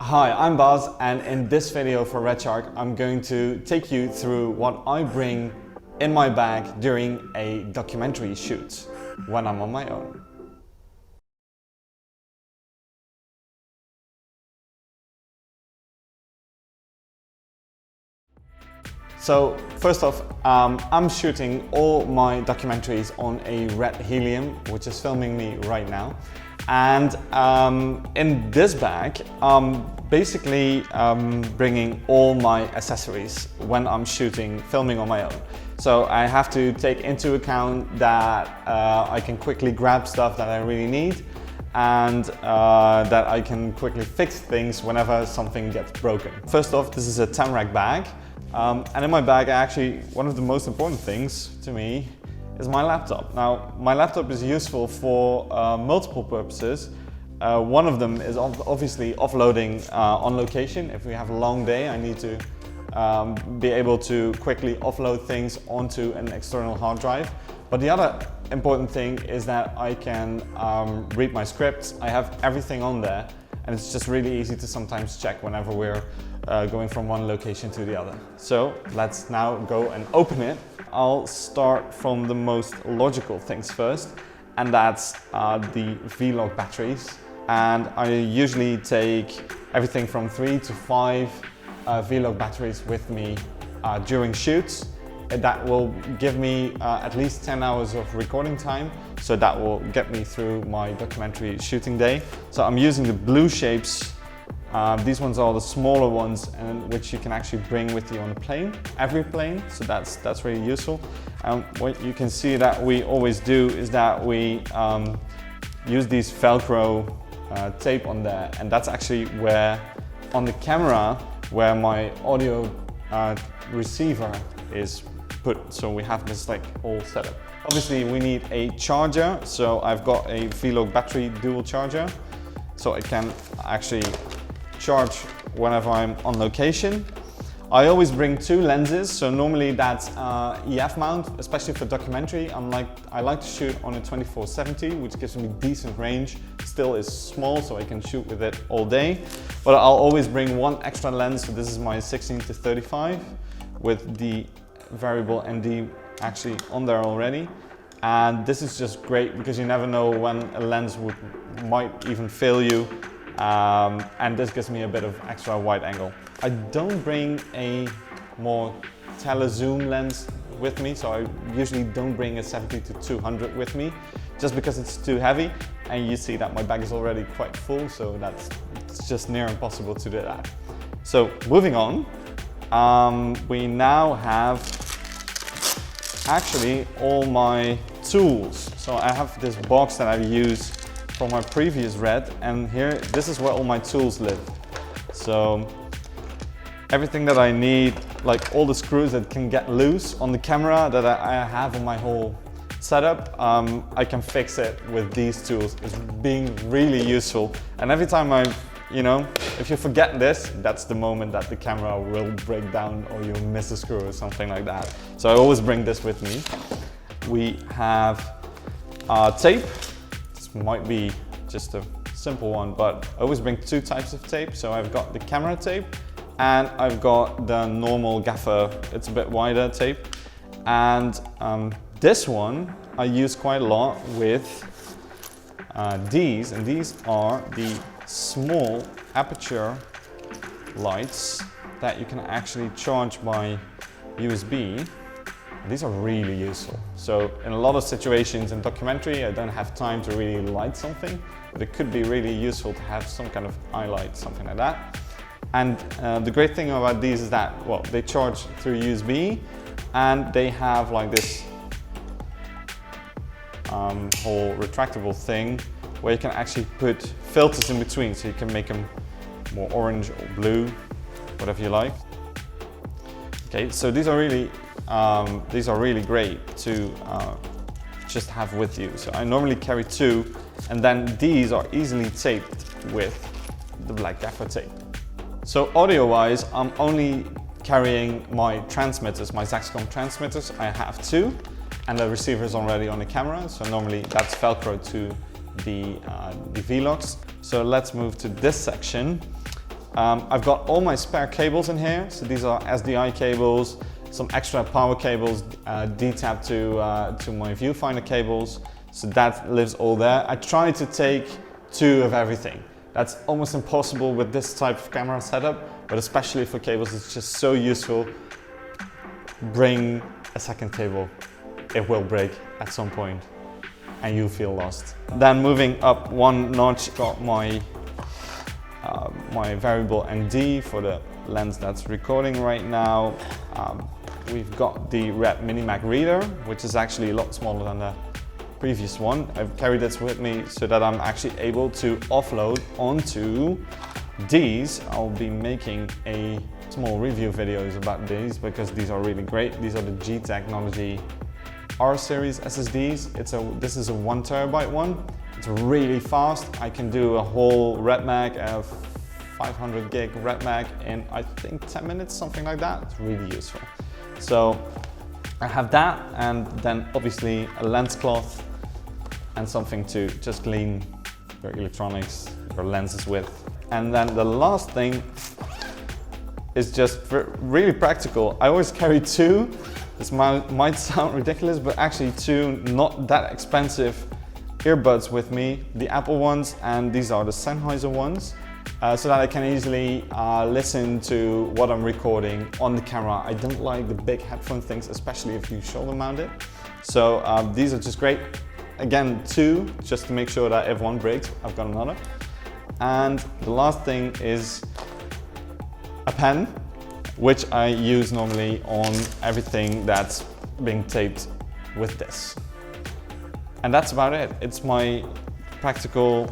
Hi, I'm Baz, and in this video for Red Shark, I'm going to take you through what I bring in my bag during a documentary shoot when I'm on my own. So first off, I'm shooting all my documentaries on a red helium, which is filming me right now. And in this bag, I'm basically bringing all my accessories when I'm filming on my own. So I have to take into account that I can quickly grab stuff that I really need, and that I can quickly fix things whenever something gets broken. First off, this is a Tamrac bag. And in my bag, actually, one of the most important things to me is my laptop. Now, my laptop is useful for multiple purposes. One of them is obviously offloading on location. If we have a long day, I need to be able to quickly offload things onto an external hard drive. But the other important thing is that I can read my scripts. I have everything on there, and it's just really easy to sometimes check whenever we're going from one location to the other. So let's now go and open it. I'll start from the most logical things first, and that's the V-Log batteries. And I usually take everything from 3 to 5 V-Log batteries with me during shoots. That will give me at least 10 hours of recording time, so that will get me through my documentary shooting day. So I'm using the blue shapes. These ones are the smaller ones, and which you can actually bring with you on a plane, every plane, so that's really useful. What you can see that we always do is that we use these Velcro tape on there, and that's actually where, on the camera, where my audio receiver is put, so we have this like all set up. Obviously we need a charger, so I've got a V-Log battery dual charger, so I can actually charge whenever I'm on location. I always bring 2 lenses, so normally that's EF mount, especially for documentary. I like to shoot on a 24-70, which gives me decent range. Still is small, so I can shoot with it all day. But I'll always bring 1 extra lens, so this is my 16-35 with the variable ND actually on there already. And this is just great because you never know when a lens might even fail you. And this gives me a bit of extra wide angle. I don't bring a more telezoom lens with me, so I usually don't bring a 70-200 with me, just because it's too heavy, and you see that my bag is already quite full, so it's just near impossible to do that. So moving on, we now have actually all my tools. So I have this box that I've used from my previous Red, and here, this is where all my tools live. So everything that I need, like all the screws that can get loose on the camera that I have on my whole setup, I can fix it with these tools. It's being really useful. And every time if you forget this, that's the moment that the camera will break down or you'll miss a screw or something like that. So I always bring this with me. We have tape. Might be just a simple one, but I always bring 2 types of tape. So I've got the camera tape, and I've got the normal gaffer, it's a bit wider tape. And this one I use quite a lot with these, and these are the small aperture lights that you can actually charge by USB. These are really useful. So in a lot of situations in documentary, I don't have time to really light something, but it could be really useful to have some kind of eye light, something like that. And the great thing about these is that, well, they charge through USB, and they have like this whole retractable thing where you can actually put filters in between, so you can make them more orange or blue, whatever you like. Okay, so these are really great to just have with you. So I normally carry 2, and then these are easily taped with the black gaffer tape. So audio-wise, I'm only carrying my transmitters, my Zaxcom transmitters. I have 2, and the receiver is already on the camera. So normally that's Velcro to the V-Logs. So let's move to this section. I've got all my spare cables in here. So these are SDI cables, some extra power cables, D-tap to my viewfinder cables. So that lives all there. I try to take 2 of everything. That's almost impossible with this type of camera setup, but especially for cables, it's just so useful. Bring a second cable. It will break at some point and you feel lost. Then moving up 1 notch, got my my variable ND for the lens that's recording right now. We've got the Red Minimac reader, which is actually a lot smaller than the previous one. I've carried this with me so that I'm actually able to offload onto these. I'll be making a small review videos about these because these are really great. These are the G Technology R series SSDs. This is a 1 terabyte one. It's really fast. I can do a whole RedMag, a 500 gig RedMag in I think 10 minutes, something like that. It's really useful. So I have that, and then obviously a lens cloth and something to just clean your electronics, your lenses with. And then the last thing is just really practical. I always carry 2. This might sound ridiculous, but actually 2 not that expensive earbuds with me, the Apple ones, and these are the Sennheiser ones, so that I can easily listen to what I'm recording on the camera. I don't like the big headphone things, especially if you shoulder mount it. So these are just great. Again, 2, just to make sure that if one breaks, I've got another. And the last thing is a pen, which I use normally on everything that's being taped with this. And that's about it. It's my practical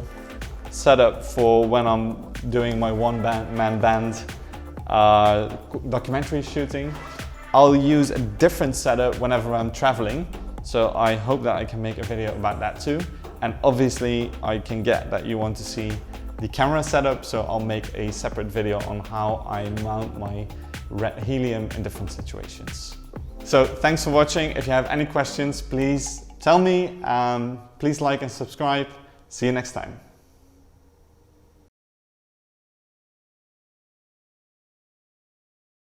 setup for when I'm doing my one-man band documentary shooting. I'll use a different setup whenever I'm traveling, so I hope that I can make a video about that too. And obviously I can get that you want to see the camera setup, so I'll make a separate video on how I mount my Red Helium in different situations. So thanks for watching. If you have any questions, please tell me. Please like and subscribe. See you next time.